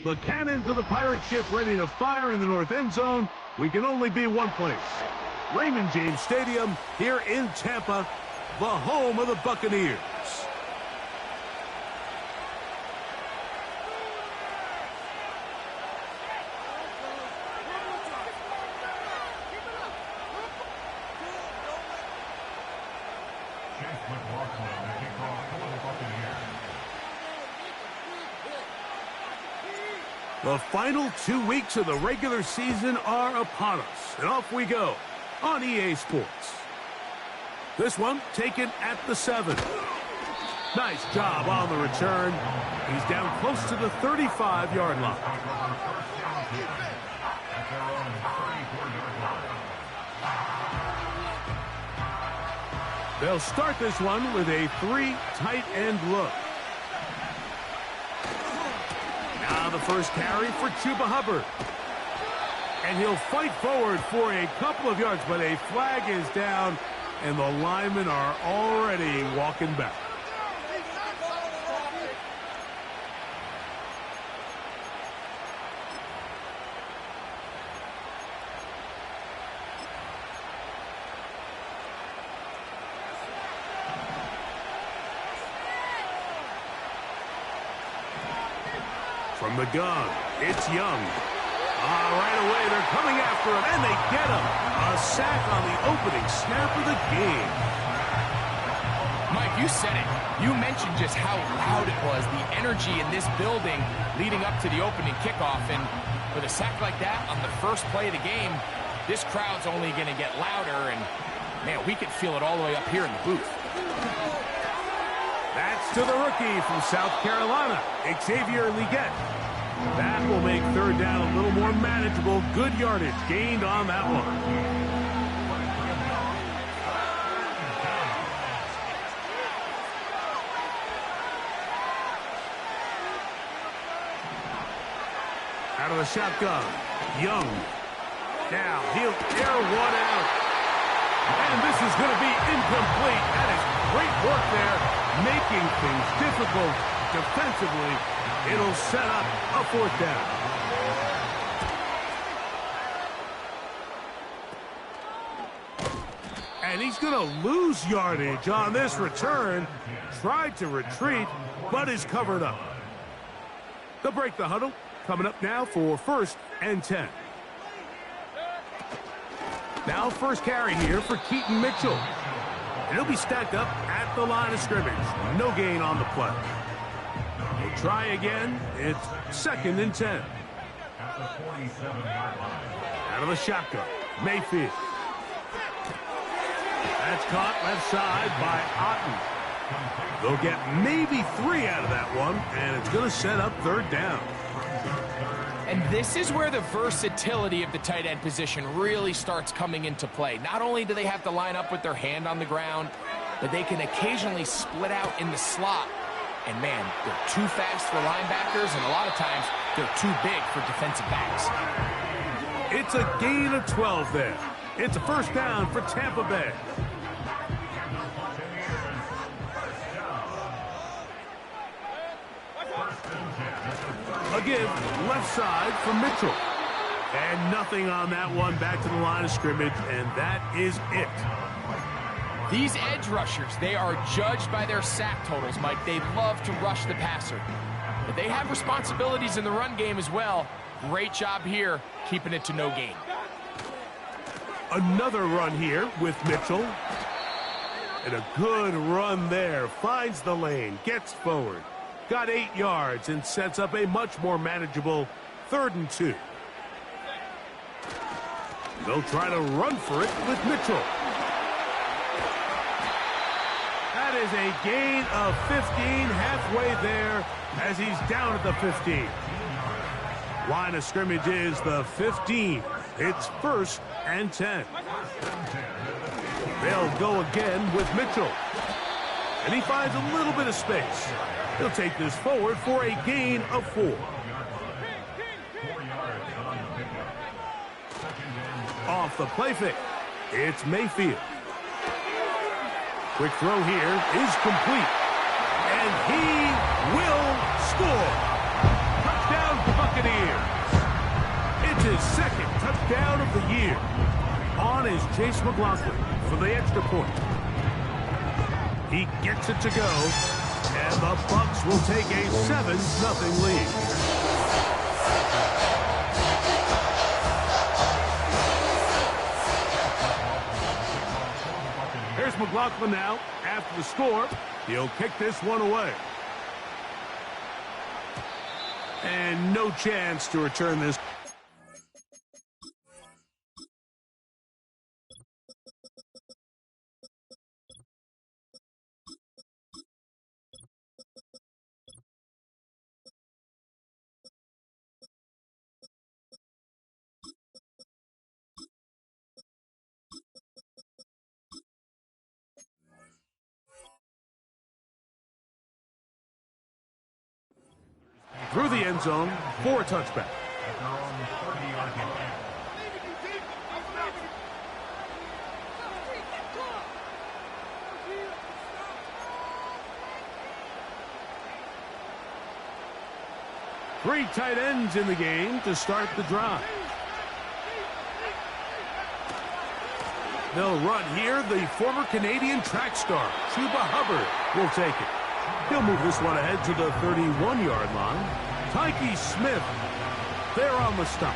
The cannons of the pirate ship ready to fire in the north end zone. We can only be one place. Raymond James Stadium here in Tampa, the home of the Buccaneers. The final 2 weeks of the regular season are upon us, and off we go on EA Sports. This one taken at the 7. Nice job on the return. He's down close to the 35-yard line. They'll start this one with a 3 tight end look. Now the first carry for Chuba Hubbard. And he'll fight forward for a couple of yards, but a flag is down, and the linemen are already walking back. From the gun, it's Young. Right away, they're coming after him, and they get him. A sack on the opening snap of the game. Mike, you said it. You mentioned just how loud it was, the energy in this building leading up to the opening kickoff. And with a sack like that on the first play of the game, this crowd's only going to get louder. And, man, we could feel it all the way up here in the booth. That's to the rookie from South Carolina, Xavier Legette. That will make third down a little more manageable. Good yardage gained on that one. Out of the shotgun, Young. Now he'll air one out. And this is going to be incomplete. That is great work there, making things difficult defensively. It'll set up a fourth down. And he's going to lose yardage on this return. Tried to retreat, but is covered up. They'll break the huddle. Coming up now for 1st and 10. Now first carry here for Keaton Mitchell. And he'll be stacked up at the line of scrimmage. No gain on the play. We'll try again. It's 2nd and 10. Out of the shotgun, Mayfield. That's caught left side by Otten. They'll get maybe 3 out of that one, and it's going to set up third down. And this is where the versatility of the tight end position really starts coming into play. Not only do they have to line up with their hand on the ground, but they can occasionally split out in the slot. And, man, they're too fast for linebackers, and a lot of times they're too big for defensive backs. It's a gain of 12 there. It's a first down for Tampa Bay. A give left side for Mitchell. And nothing on that one. Back to the line of scrimmage, and that is it. These edge rushers, they are judged by their sack totals, Mike. They love to rush the passer. But they have responsibilities in the run game as well. Great job here, keeping it to no gain. Another run here with Mitchell. And a good run there. Finds the lane, gets forward. Got 8 yards and sets up a much more manageable 3rd and 2. They'll try to run for it with Mitchell. That is a gain of 15 halfway there as he's down at the 15. Line of scrimmage is the 15. It's 1st and 10. They'll go again with Mitchell. And he finds a little bit of space. He'll take this forward for a gain of 4. Off the play fake, it's Mayfield. Quick throw here is complete. And he will score. Touchdown, Buccaneers. It's his 2nd touchdown of the year. On is Chase McLaughlin for the extra point. He gets it to go, and the Bucs will take a 7-0 lead. Here's McLaughlin now. After the score, he'll kick this one away. And no chance to return this. Through the end zone for a touchback. Three tight ends in the game to start the drive. They'll run here. The former Canadian track star, Chuba Hubbard, will take it. He'll move this one ahead to the 31-yard line. Tyke Smith there on the stop.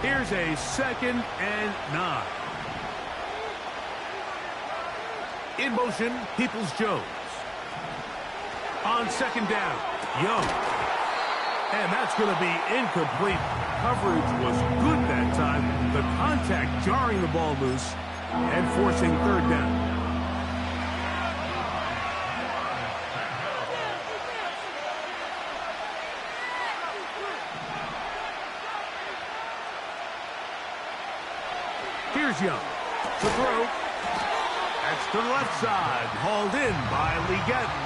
Here's a 2nd and 9. In motion, Peoples-Jones. On 2nd down, Young. And that's going to be incomplete. Coverage was good that time. The contact jarring the ball loose and forcing 3rd down. Here's Young to throw. That's to the left side. Hauled in by Lee Gatton.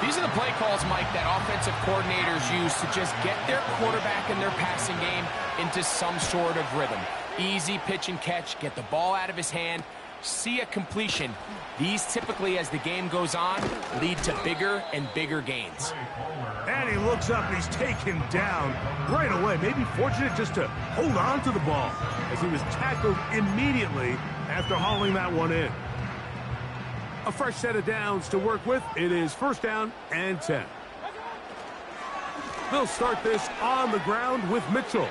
These are the play calls, Mike, that offensive coordinators use to just get their quarterback and their passing game into some sort of rhythm. Easy pitch and catch, get the ball out of his hand, see a completion. These typically, as the game goes on, lead to bigger and bigger gains. And he looks up and he's taken down right away. Maybe fortunate just to hold on to the ball as he was tackled immediately after hauling that one in. A fresh set of downs to work with. It is 1st down and 10. They'll start this on the ground with Mitchell.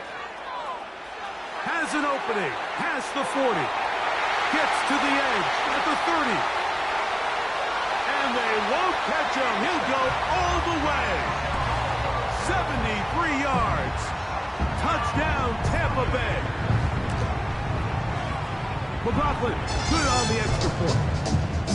Has an opening. Past the 40. Gets to the edge at the 30. And they won't catch him. He'll go all the way. 73 yards. Touchdown, Tampa Bay. McLaughlin, good on the extra point.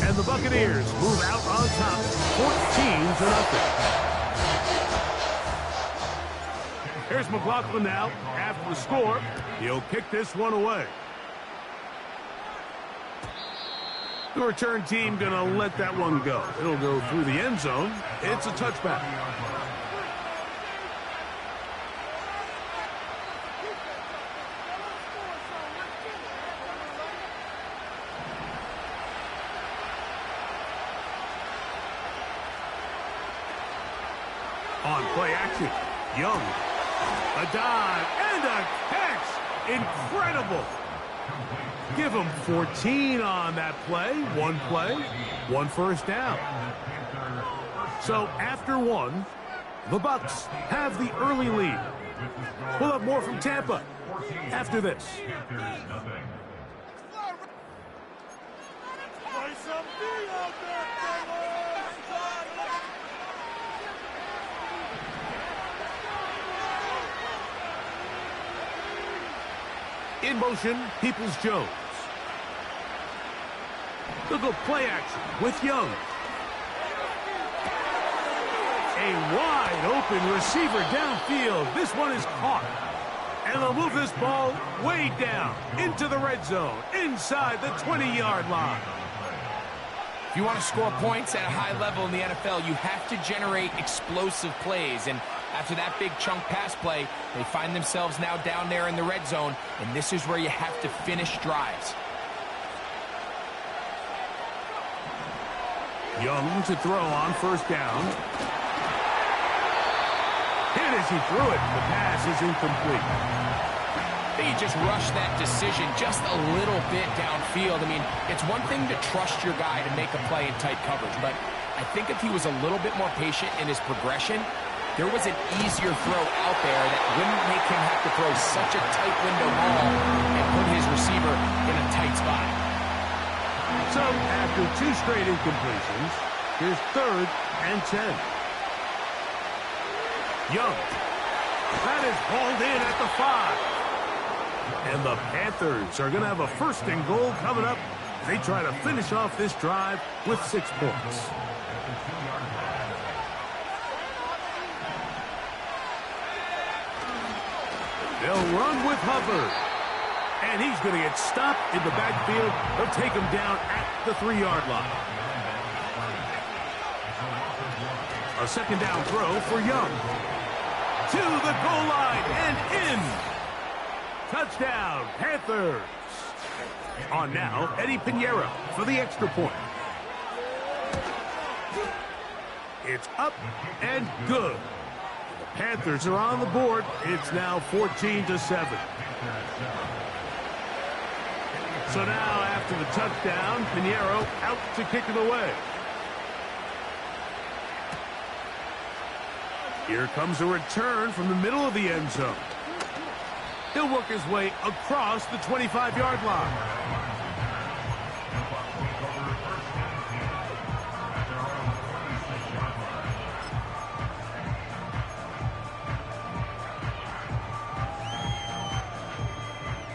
And the Buccaneers move out on top, 14-0. Here's McLaughlin now. After the score, he'll kick this one away. The return team going to let that one go. It'll go through the end zone. It's a touchback. On play action, Young. A dive and a catch. Incredible. Give him 14 on that play. One 1st down. So after one, the Bucs have the early lead. We'll have more from Tampa after this. In motion, Peoples-Jones. They'll go play action with Young. A wide open receiver downfield. This one is caught. And they'll move this ball way down into the red zone, inside the 20-yard line. If you want to score points at a high level in the NFL, you have to generate explosive plays. And after that big chunk pass play, they find themselves now down there in the red zone, and this is where you have to finish drives. Young to throw on first down. Hit as he threw it. The pass is incomplete. He just rushed that decision just a little bit downfield. I mean, it's one thing to trust your guy to make a play in tight coverage, but I think if he was a little bit more patient in his progression, there was an easier throw out there that wouldn't make him have to throw such a tight window ball and put his receiver in a tight spot. So, after 2 straight incompletions, here's 3rd and 10. Young. That is hauled in at the 5. And the Panthers are going to have a 1st and goal coming up. They try to finish off this drive with 6 points. They'll run with Hubbard. And he's going to get stopped in the backfield. They'll take him down at the 3-yard line. A 2nd down throw for Young. To the goal line and in. Touchdown, Panthers. On now, Eddie Pinheiro for the extra point. It's up and good. The Panthers are on the board. It's now 14-7. So now, after the touchdown, Pinheiro out to kick it away. Here comes a return from the middle of the end zone. He'll work his way across the 25-yard line.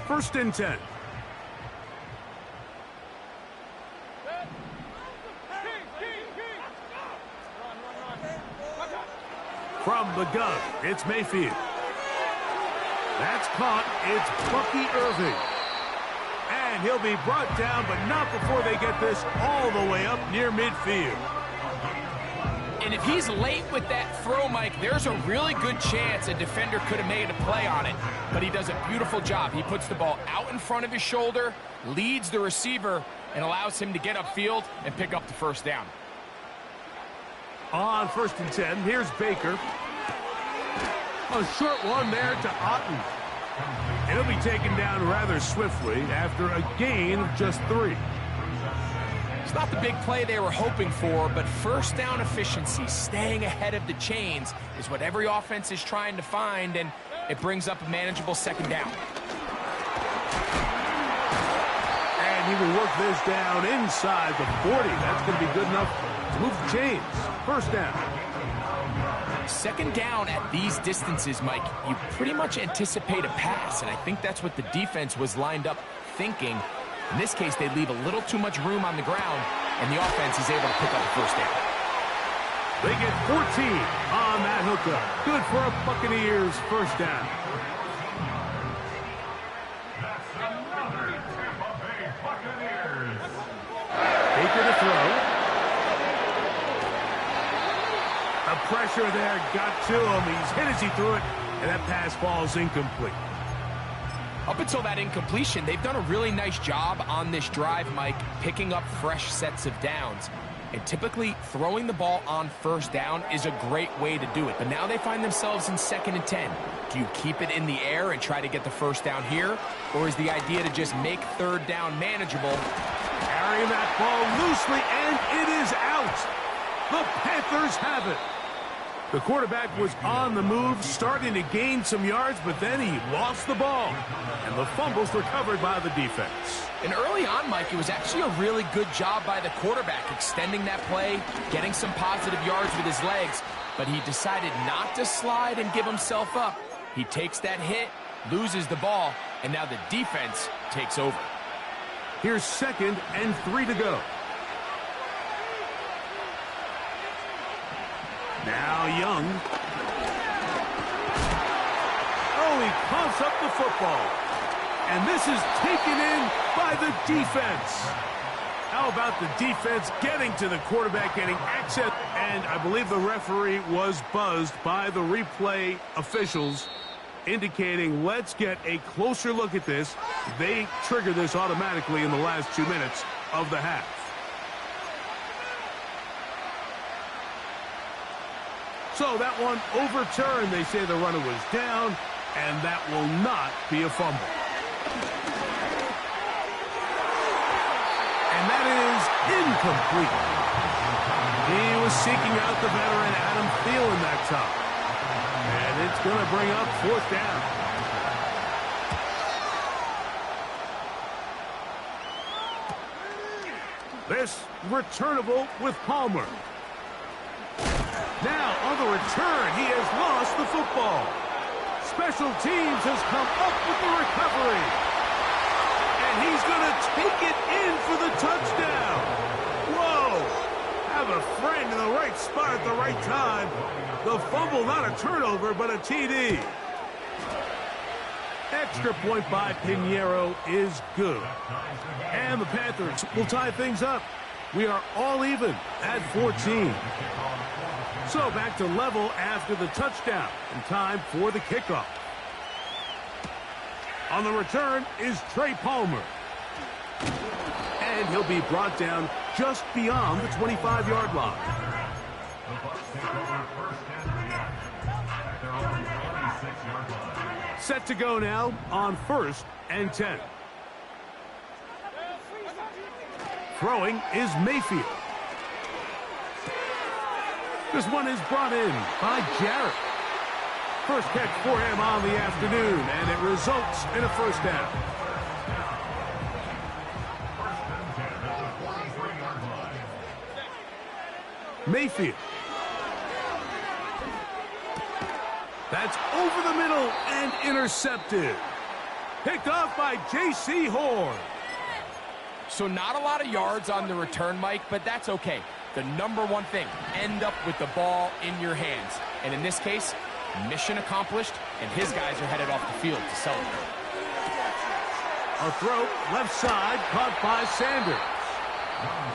First and 10. From the gun, it's Mayfield. That's caught. It's Bucky Irving. And he'll be brought down, but not before they get this all the way up near midfield. And if he's late with that throw, Mike, there's a really good chance a defender could have made a play on it. But he does a beautiful job. He puts the ball out in front of his shoulder, leads the receiver, and allows him to get upfield and pick up the 1st down. On 1st and 10, here's Baker. A short one there to Otten. And he'll be taken down rather swiftly after a gain of just 3. It's not the big play they were hoping for, but 1st down efficiency, staying ahead of the chains, is what every offense is trying to find, and it brings up a manageable 2nd down. And he will work this down inside the 40. That's going to be good enough to move the chains. 1st down. 2nd down at these distances, Mike, you pretty much anticipate a pass, and I think that's what the defense was lined up thinking. In this case, they leave a little too much room on the ground, and the offense is able to pick up the 1st down. They get 14 on that hookup. Good for a Buccaneers 1st down. Baker to throw. The pressure there got to him. He's hit as he threw it, and that pass falls incomplete. Up until that incompletion, they've done a really nice job on this drive, Mike, picking up fresh sets of downs. And typically, throwing the ball on 1st down is a great way to do it. But now they find themselves in 2nd and 10. Do you keep it in the air and try to get the 1st down here? Or is the idea to just make 3rd down manageable? Carrying that ball loosely, and it is out. The Panthers have it. The quarterback was on the move, starting to gain some yards, but then he lost the ball. And the fumble's recovered by the defense. And early on, Mike, it was actually a really good job by the quarterback, extending that play, getting some positive yards with his legs. But he decided not to slide and give himself up. He takes that hit, loses the ball, and now the defense takes over. Here's 2nd and 3 to go. Now Young. Oh, he coughs up the football. And this is taken in by the defense. How about the defense getting to the quarterback, getting access? And I believe the referee was buzzed by the replay officials, indicating let's get a closer look at this. They trigger this automatically in the last 2 minutes of the half. So that one overturned. They say the runner was down, and that will not be a fumble. And that is incomplete. He was seeking out the veteran Adam Thielen that time. And it's going to bring up 4th down. This returnable with Palmer. Now on the return, he has lost the football. Special teams has come up with the recovery. And he's going to take it in for the touchdown. Whoa! Have a friend in the right spot at the right time. The fumble, not a turnover, but a TD. Extra point by Pinheiro is good. And the Panthers will tie things up. We are all even at 14. So back to level after the touchdown. And time for the kickoff. On the return is Trey Palmer. And he'll be brought down just beyond the 25-yard line. Set to go now on 1st and 10. Throwing is Mayfield. This one is brought in by Jarrett. First catch for him on the afternoon, and it results in a 1st down. Mayfield. That's over the middle and intercepted. Picked off by J.C. Horn. So not a lot of yards on the return, Mike, but that's okay. The number one thing, end up with the ball in your hands. And in this case, mission accomplished, and his guys are headed off the field to celebrate. A throw, left side, caught by Sanders.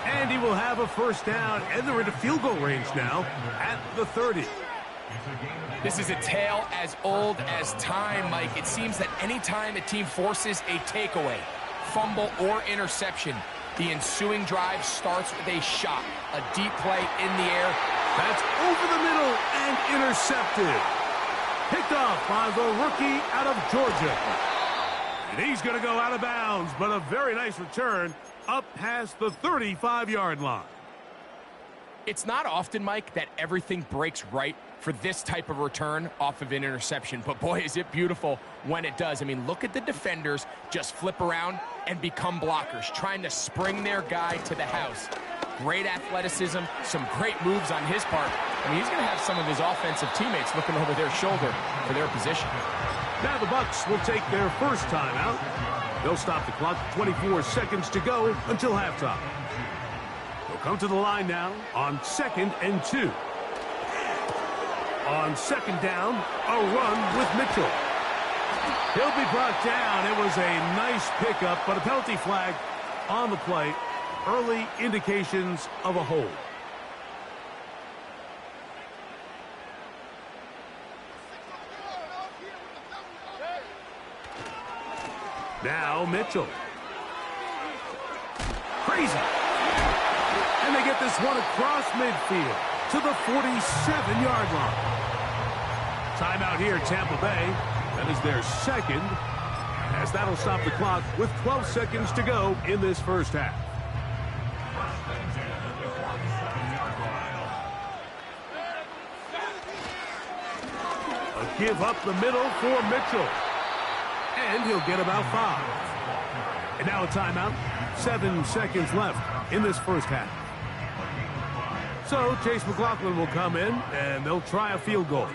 And he will have a 1st down, and they're into field goal range now at the 30. This is a tale as old as time, Mike. It seems that any time a team forces a takeaway, fumble, or interception, the ensuing drive starts with a shot, a deep play in the air. That's over the middle and intercepted. Picked off by the rookie out of Georgia. And he's going to go out of bounds, but a very nice return up past the 35-yard line. It's not often, Mike, that everything breaks right for this type of return off of an interception. But boy, is it beautiful when it does. I mean, look at the defenders just flip around and become blockers, trying to spring their guy to the house. Great athleticism, some great moves on his part. I mean, he's going to have some of his offensive teammates looking over their shoulder for their position. Now the Bucs will take their first timeout. They'll stop the clock, 24 seconds to go until halftime. They'll come to the line now on 2nd and 2. On 2nd down, a run with Mitchell. He'll be brought down. It was a nice pickup, but a penalty flag on the play. Early indications of a hold. Now Mitchell. Crazy. And they get this one across midfield to the 47-yard line. Timeout here, Tampa Bay. That is their 2nd, as that'll stop the clock with 12 seconds to go in this first half. A give up the middle for Mitchell. And he'll get about 5. And now a timeout. 7 seconds left in this first half. So Chase McLaughlin will come in, and they'll try a field goal.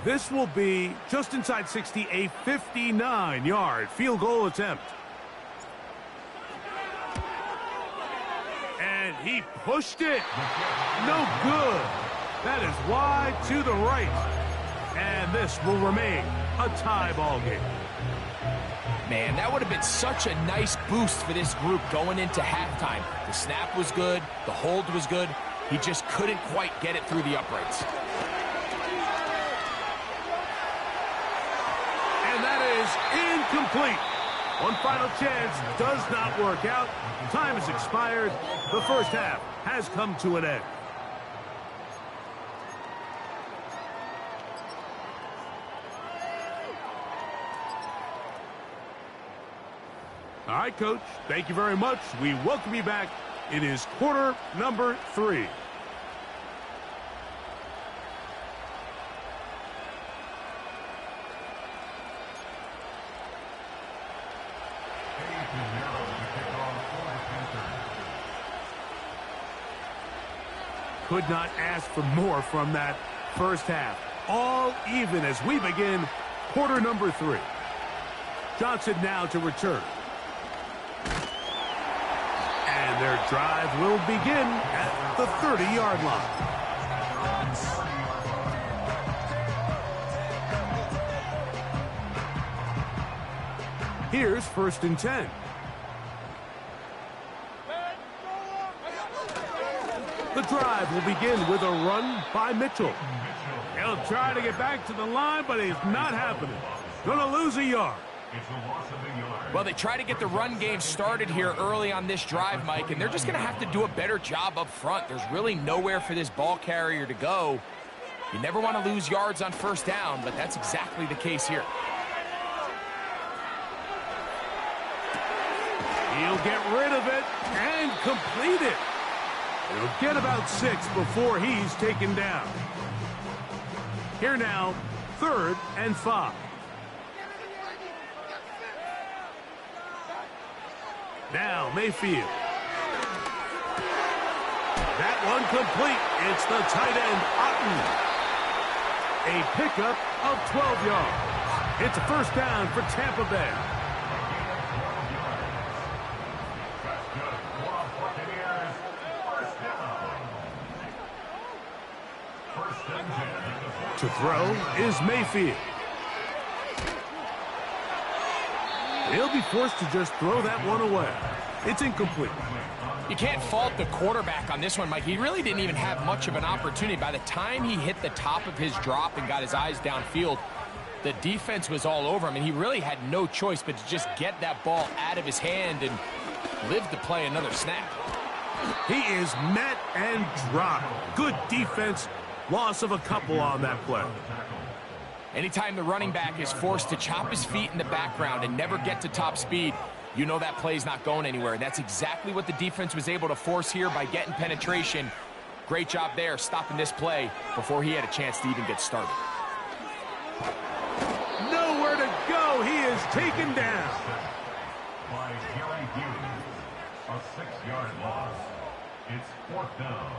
This will be just inside 60, a 59-yard field goal attempt. And he pushed it. No good. That is wide to the right. And this will remain a tie ball game. Man, that would have been such a nice boost for this group going into halftime. The snap was good. The hold was good. He just couldn't quite get it through the uprights. And that is incomplete. One final chance does not work out. Time has expired. The first half has come to an end. All right, Coach, thank you very much. We welcome you back. It is quarter number 3. Could not ask for more from that first half. All even as we begin quarter number 3. Johnson now to return. And their drive will begin at the 30-yard line. Here's 1st and 10. The drive will begin with a run by Mitchell. He'll try to get back to the line, but it's not happening. Gonna lose a yard. Well, they try to get the run game started here early on this drive, Mike, and they're just going to have to do a better job up front. There's really nowhere for this ball carrier to go. You never want to lose yards on 1st down, but that's exactly the case here. He'll get rid of it and complete it. He'll get about 6 before he's taken down. Here now, 3rd and 5. Now Mayfield. That one complete. It's the tight end, Otten. A pickup of 12 yards. It's a 1st down for Tampa Bay. To throw is Mayfield. He'll be forced to just throw that one away. It's incomplete. You can't fault the quarterback on this one, Mike. He really didn't even have much of an opportunity. By the time he hit the top of his drop and got his eyes downfield, the defense was all over him, and he really had no choice but to just get that ball out of his hand and live to play another snap. He is met and dropped. Good defense. Loss of a couple on that play. Anytime the running back is forced to chop his feet in the background and never get to top speed, you know that play's not going anywhere. And that's exactly what the defense was able to force here by getting penetration. Great job there, stopping this play before he had a chance to even get started. Nowhere to go. He is taken down. By Gary Hughes, a 6-yard loss. It's 4th down.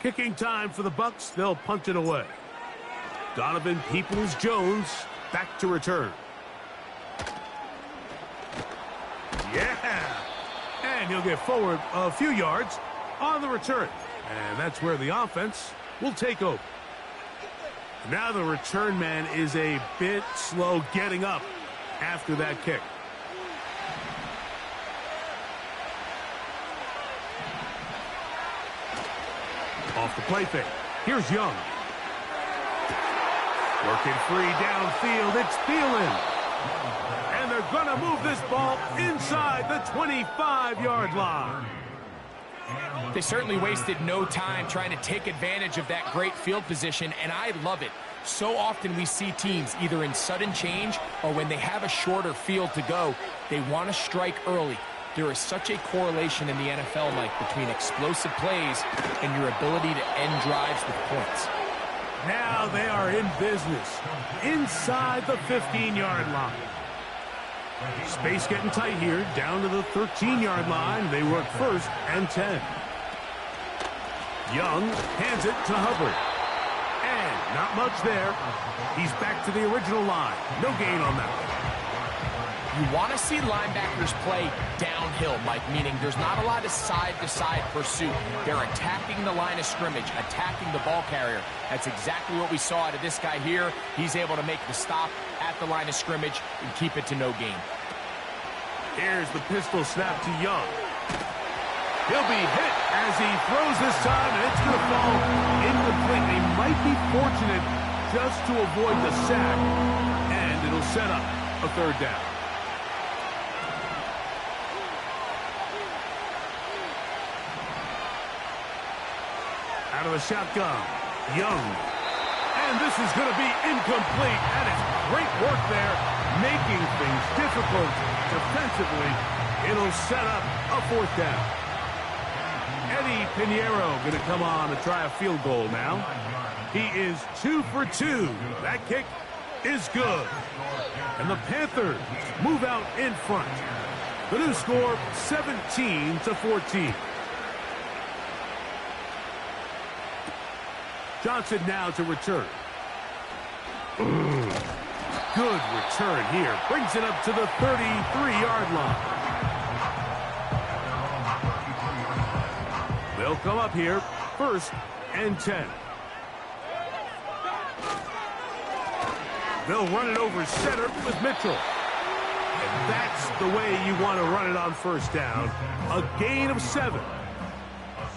Kicking time for the Bucs. They'll punt it away. Donovan Peoples-Jones back to return. Yeah! And he'll get forward a few yards on the return. And that's where the offense will take over. Now the return man is a bit slow getting up after that kick. Off the play fake. Here's Young. Working free downfield. It's Thielen. And they're going to move this ball inside the 25-yard line. They certainly wasted no time trying to take advantage of that great field position, and I love it. So often we see teams either in sudden change or when they have a shorter field to go, they want to strike early. There is such a correlation in the NFL, Mike, between explosive plays and your ability to end drives with points. Now they are in business inside the 15-yard line. Space getting tight here, down to the 13-yard line. They work 1st and 10. Young hands it to Hubbard. And not much there. He's back to the original line. No gain on that one. You want to see linebackers play downhill, Mike, meaning there's not a lot of side-to-side pursuit. They're attacking the line of scrimmage, attacking the ball carrier. That's exactly what we saw out of this guy here. He's able to make the stop at the line of scrimmage and keep it to no gain. Here's the pistol snap to Young. He'll be hit as he throws this time, and it's going to fall incomplete. He might be fortunate just to avoid the sack, and it'll set up a 3rd down. Out of the shotgun, Young. And this is going to be incomplete. That is great work there, making things difficult defensively. It'll set up a 4th down. Eddie Pinheiro going to come on to try a field goal now. He is 2 for 2. That kick is good. And the Panthers move out in front. The new score, 17-14. Johnson now to return. Good return here. Brings it up to the 33-yard line. They'll come up here, 1st and 10. They'll run it over center with Mitchell. And that's the way you want to run it on 1st down. A gain of 7.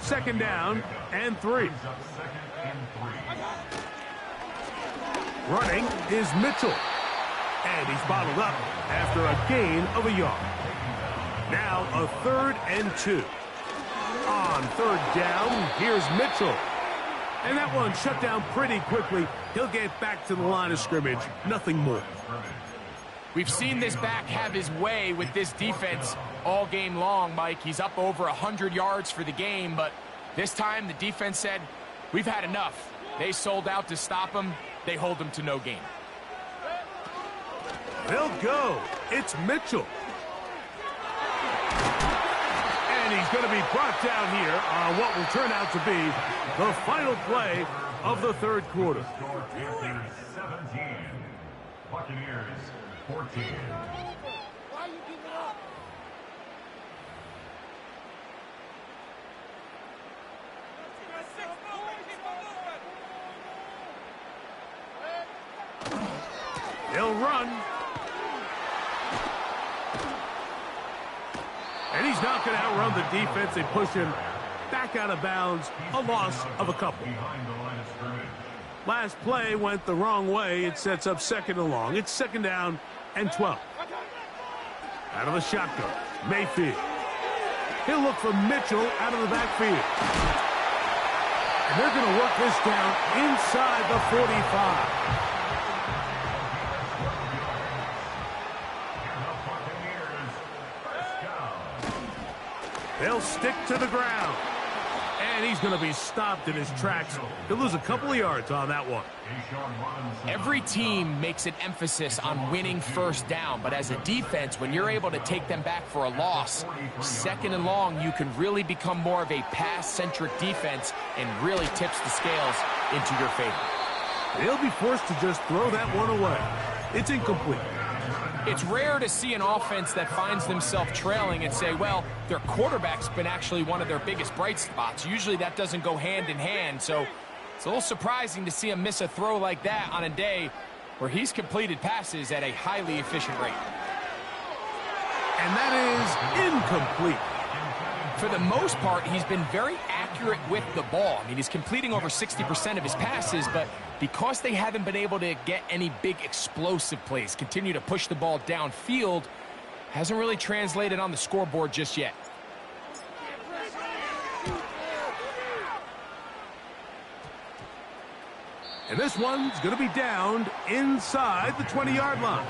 2nd down and 3. Running is Mitchell. And he's bottled up after a gain of a yard. Now a 3rd and 2. On 3rd down, here's Mitchell. And that one shut down pretty quickly. He'll get back to the line of scrimmage. Nothing more. We've seen this back have his way with this defense all game long, Mike. He's up over 100 yards for the game, but this time the defense said, we've had enough. They sold out to stop him. They hold him to no gain. They'll go. It's Mitchell. And he's going to be brought down here on what will turn out to be the final play of the 3rd quarter. Panthers 17, Buccaneers 14. Why are you giving up? They'll run. And he's not going to outrun the defense. They push him back out of bounds. A loss of a couple. Last play went the wrong way. It sets up 2nd and long. It's 2nd down and 12. Out of the shotgun, Mayfield. He'll look for Mitchell out of the backfield. And they're going to work this down inside the 45. They'll stick to the ground. And he's going to be stopped in his tracks. He'll lose a couple of yards on that one. Every team makes an emphasis on winning 1st down, but as a defense, when you're able to take them back for a loss, 2nd and long, you can really become more of a pass-centric defense and really tips the scales into your favor. They'll be forced to just throw that one away. It's incomplete. It's rare to see an offense that finds themselves trailing and say, well, their quarterback's been actually one of their biggest bright spots. Usually that doesn't go hand in hand, so it's a little surprising to see him miss a throw like that on a day where he's completed passes at a highly efficient rate. And that is incomplete. For the most part, he's been very accurate with the ball. I mean, he's completing over 60% of his passes, but because they haven't been able to get any big explosive plays, continue to push the ball downfield, hasn't really translated on the scoreboard just yet. And this one's going to be downed inside the 20-yard line.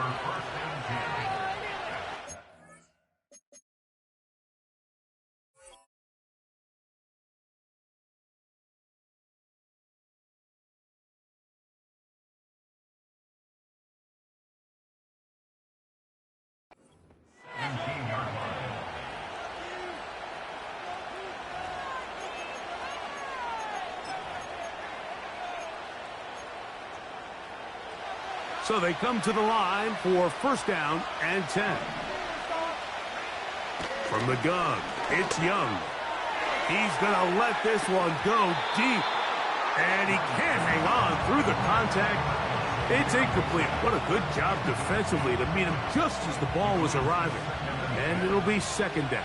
So they come to the line for first down and 10. From the gun, it's Young. He's going to let this one go deep. And he can't hang on through the contact. It's incomplete. What a good job defensively to meet him just as the ball was arriving. And it'll be second down.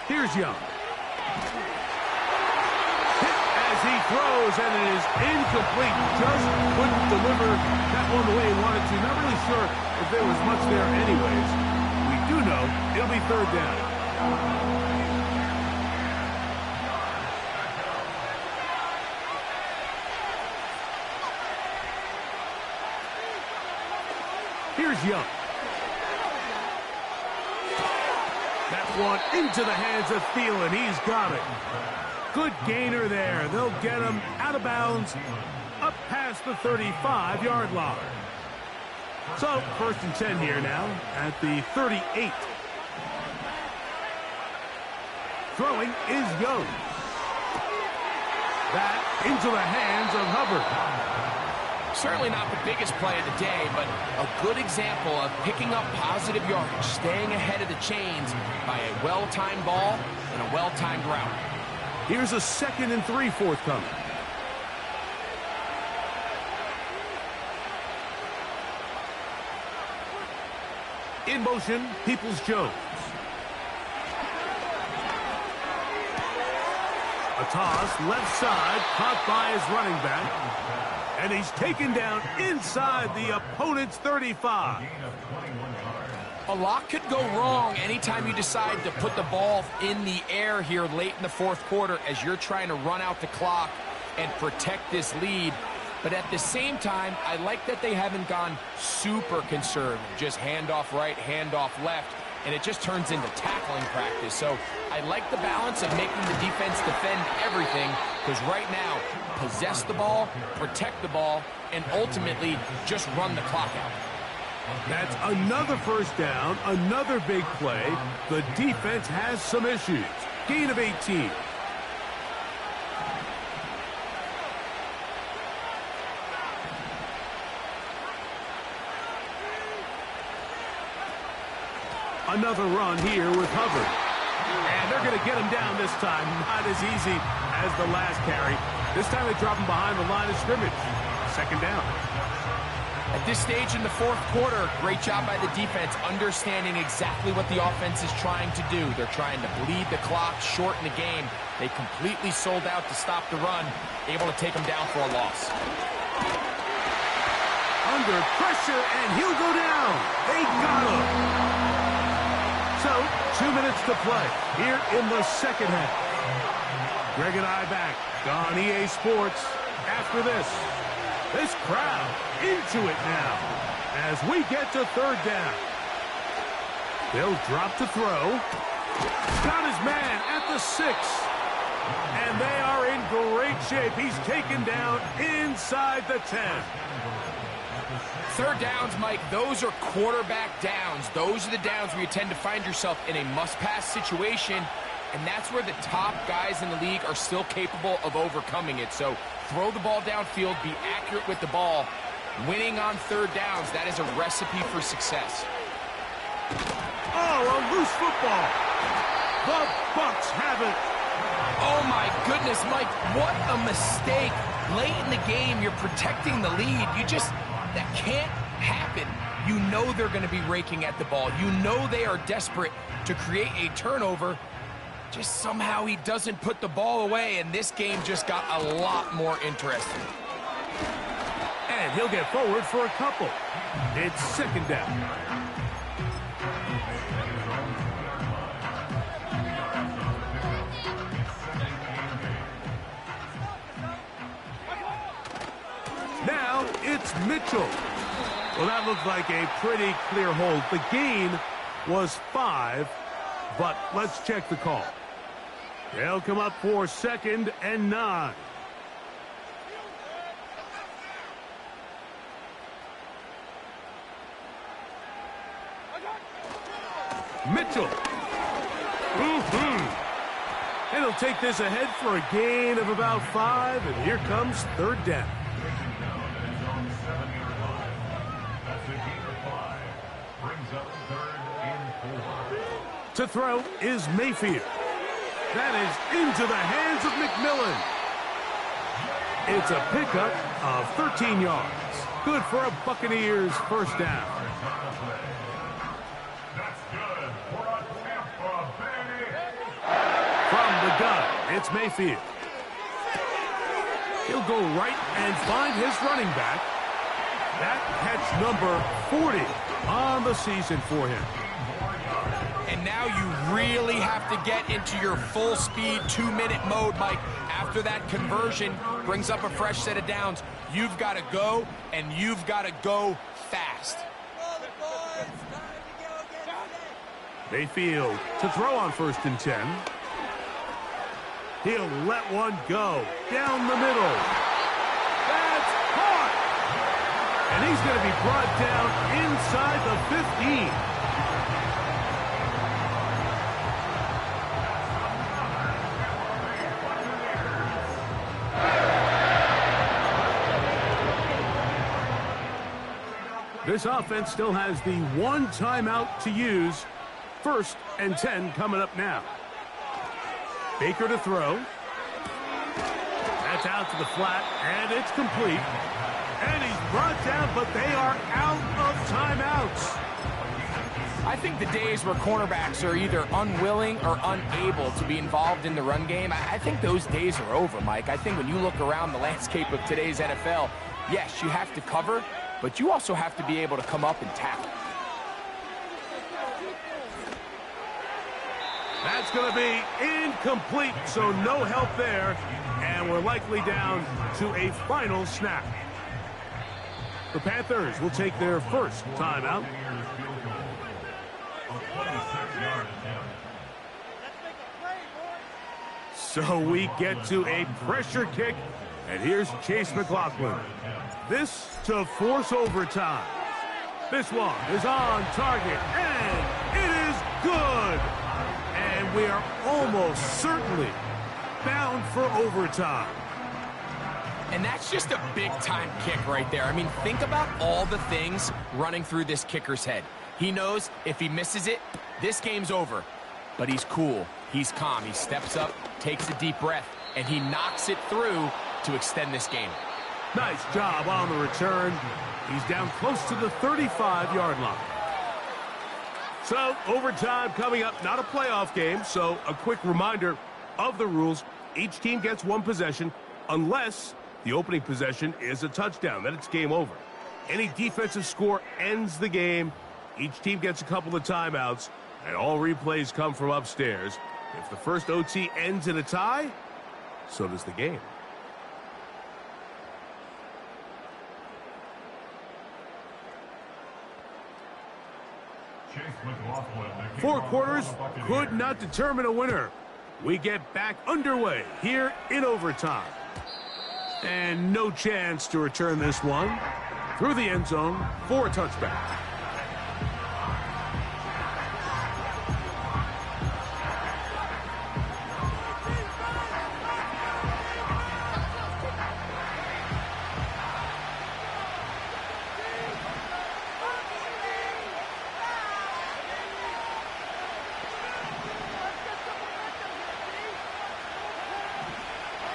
Here's Young. Hit as he throws, and it is incomplete. Just couldn't deliver that one the way he wanted to. Not really sure if there was much there anyways. We do know it'll be third down. Here's Young. That one into the hands of Thielen. He's got it. Good gainer there. They'll get him out of bounds up past the 35-yard line. So, first and 10 here now at the 38. Throwing is Young. That into the hands of Hubbard. Certainly not the biggest play of the day, but a good example of picking up positive yardage, staying ahead of the chains by a well-timed ball and a well-timed route. Here's a 2nd and 3 forthcoming. In motion, Peoples-Jones. A toss, left side, caught by his running back. And he's taken down inside the opponent's 35. A lot could go wrong anytime you decide to put the ball in the air here late in the fourth quarter as you're trying to run out the clock and protect this lead. But at the same time, I like that they haven't gone super conservative. Just handoff right, handoff left, and it just turns into tackling practice. So I like the balance of making the defense defend everything, because right now, possess the ball, protect the ball, and ultimately just run the clock out. That's another first down, another big play. The defense has some issues. Gain of 18. Another run here with Hubbard. And they're going to get him down this time. Not as easy as the last carry. This time they drop him behind the line of scrimmage. Second down. At this stage in the fourth quarter, great job by the defense, understanding exactly what the offense is trying to do. They're trying to bleed the clock, shorten the game. They completely sold out to stop the run, able to take them down for a loss. Under pressure, and he'll go down. They got him. So, 2 minutes to play here in the second half. Greg and I back on EA Sports after this. This crowd into it now as we get to third down. They'll drop to throw. Got his man at the 6. And they are in great shape. He's taken down inside the 10. Third downs, Mike, those are quarterback downs. Those are the downs where you tend to find yourself in a must-pass situation, and that's where the top guys in the league are still capable of overcoming it. So throw the ball downfield, be accurate with the ball. Winning on third downs, that is a recipe for success. Oh, a loose football. The Bucs have it. Oh, my goodness, Mike, what a mistake. Late in the game, you're protecting the lead. That can't happen. You know they're going to be raking at the ball. You know they are desperate to create a turnover. Just somehow he doesn't put the ball away, and this game just got a lot more interesting. And he'll get forward for a couple. It's second down. Now it's Mitchell. Well, that looked like a pretty clear hold. The gain was 5, but let's check the call. They'll come up for 2nd and 9. Mitchell. And And he'll take this ahead for a gain of about 5, and here comes third down. To throw is Mayfield. That is into the hands of McMillan. It's a pickup of 13 yards. Good for a Buccaneers first down. From the gun, it's Mayfield. He'll go right and find his running back. That catch number 40 on the season for him. And now you really have to get into your full-speed 2-minute mode, Mike. After that conversion brings up a fresh set of downs, you've got to go, and you've got to go fast. Mayfield to throw on 1st and 10. He'll let one go down the middle. That's caught! And he's going to be brought down inside the 15. This offense still has the 1 timeout to use. 1st and 10 coming up now. Baker to throw. That's out to the flat, and it's complete. And he's brought down, but they are out of timeouts. I think the days where cornerbacks are either unwilling or unable to be involved in the run game, I think those days are over, Mike. I think when you look around the landscape of today's NFL, yes, you have to cover, but you also have to be able to come up and tackle. That's going to be incomplete, so no help there. And we're likely down to a final snap. The Panthers will take their first timeout. So we get to a pressure kick, and here's Chase McLaughlin. This to force overtime. This one is on target, and it is good. And we are almost certainly bound for overtime. And that's just a big-time kick right there. I mean, think about all the things running through this kicker's head. He knows if he misses it, this game's over. But he's cool. He's calm. He steps up, takes a deep breath, and he knocks it through to extend this game. Nice job on the return. He's down close to the 35-yard line. So, overtime coming up, not a playoff game, so a quick reminder of the rules. Each team gets 1 possession unless the opening possession is a touchdown. Then it's game over. Any defensive score ends the game. Each team gets a couple of timeouts, and all replays come from upstairs. If the first OT ends in a tie, so does the game. Four quarters could not determine a winner. We get back underway here in overtime. And no chance to return this one through the end zone for a touchback.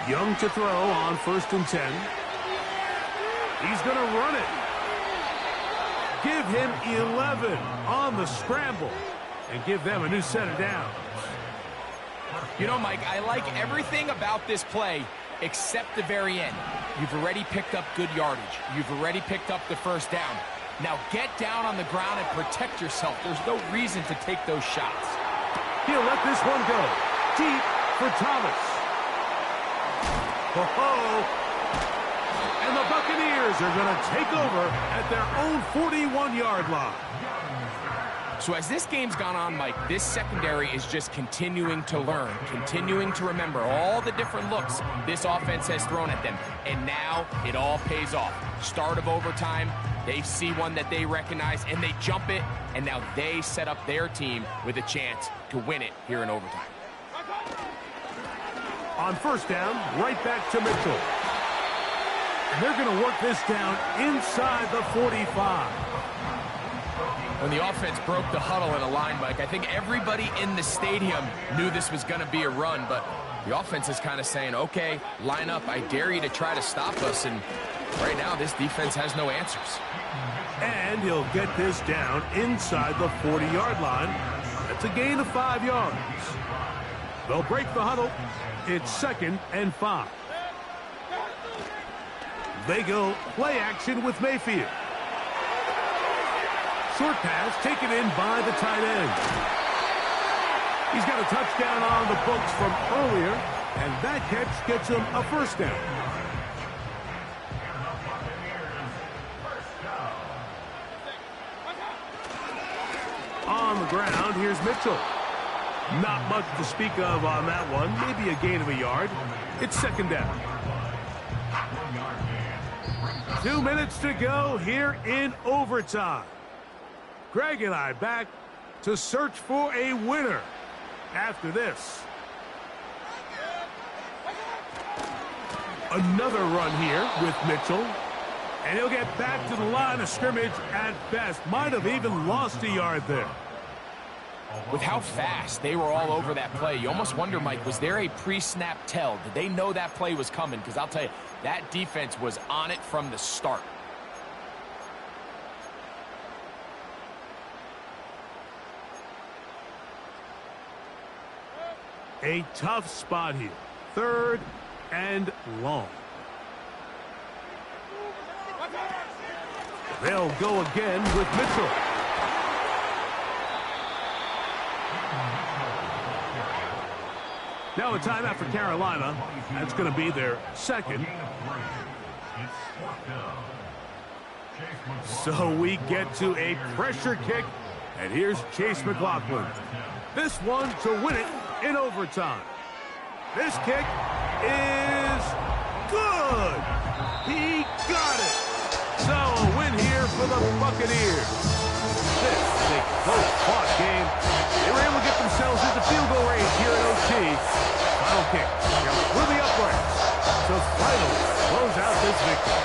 Young to throw on 1st and 10. He's going to run it. Give him 11 on the scramble and give them a new set of downs. You know, Mike, I like everything about this play except the very end. You've already picked up good yardage. You've already picked up the first down. Now get down on the ground and protect yourself. There's no reason to take those shots. He'll let this one go. Deep for Thomas. And the Buccaneers are going to take over at their own 41-yard line. So as this game's gone on, Mike, this secondary is just continuing to learn, continuing to remember all the different looks this offense has thrown at them. And now it all pays off. Start of overtime, they see one that they recognize, and they jump it, and now they set up their team with a chance to win it here in overtime. On first down, right back to Mitchell. And they're going to work this down inside the 45. When the offense broke the huddle in a line, Mike, I think everybody in the stadium knew this was going to be a run, but the offense is kind of saying, okay, line up. I dare you to try to stop us, and right now this defense has no answers. And he'll get this down inside the 40-yard line. That's a gain of 5 yards. They'll break the huddle. It's 2nd and 5. They go play action with Mayfield. Short pass taken in by the tight end. He's got a touchdown on the books from earlier, and that catch gets him a first down. On the ground, here's Mitchell. Not much to speak of on that one. Maybe a gain of a yard. It's 2nd down. 2 minutes to go here in overtime. Greg and I back to search for a winner after this. Another run here with Mitchell. And he'll get back to the line of scrimmage at best. Might have even lost a yard there. With how fast they were all over that play, you almost wonder, Mike, was there a pre-snap tell? Did they know that play was coming? Because I'll tell you, that defense was on it from the start. A tough spot here. 3rd and long. They'll go again with Mitchell. Now a timeout for Carolina. That's going to be their 2nd. So we get to a pressure kick, and here's Chase McLaughlin. This one to win it in overtime. This kick is good. He got it. So a win here for the Buccaneers. This is a close-fought game. They were able to get themselves into field goal range here at OT. Final kick through the uprights to finally close out this victory.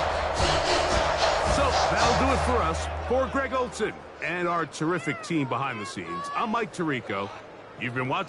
So that'll do it for us. For Greg Olson and our terrific team behind the scenes, I'm Mike Tirico. You've been watching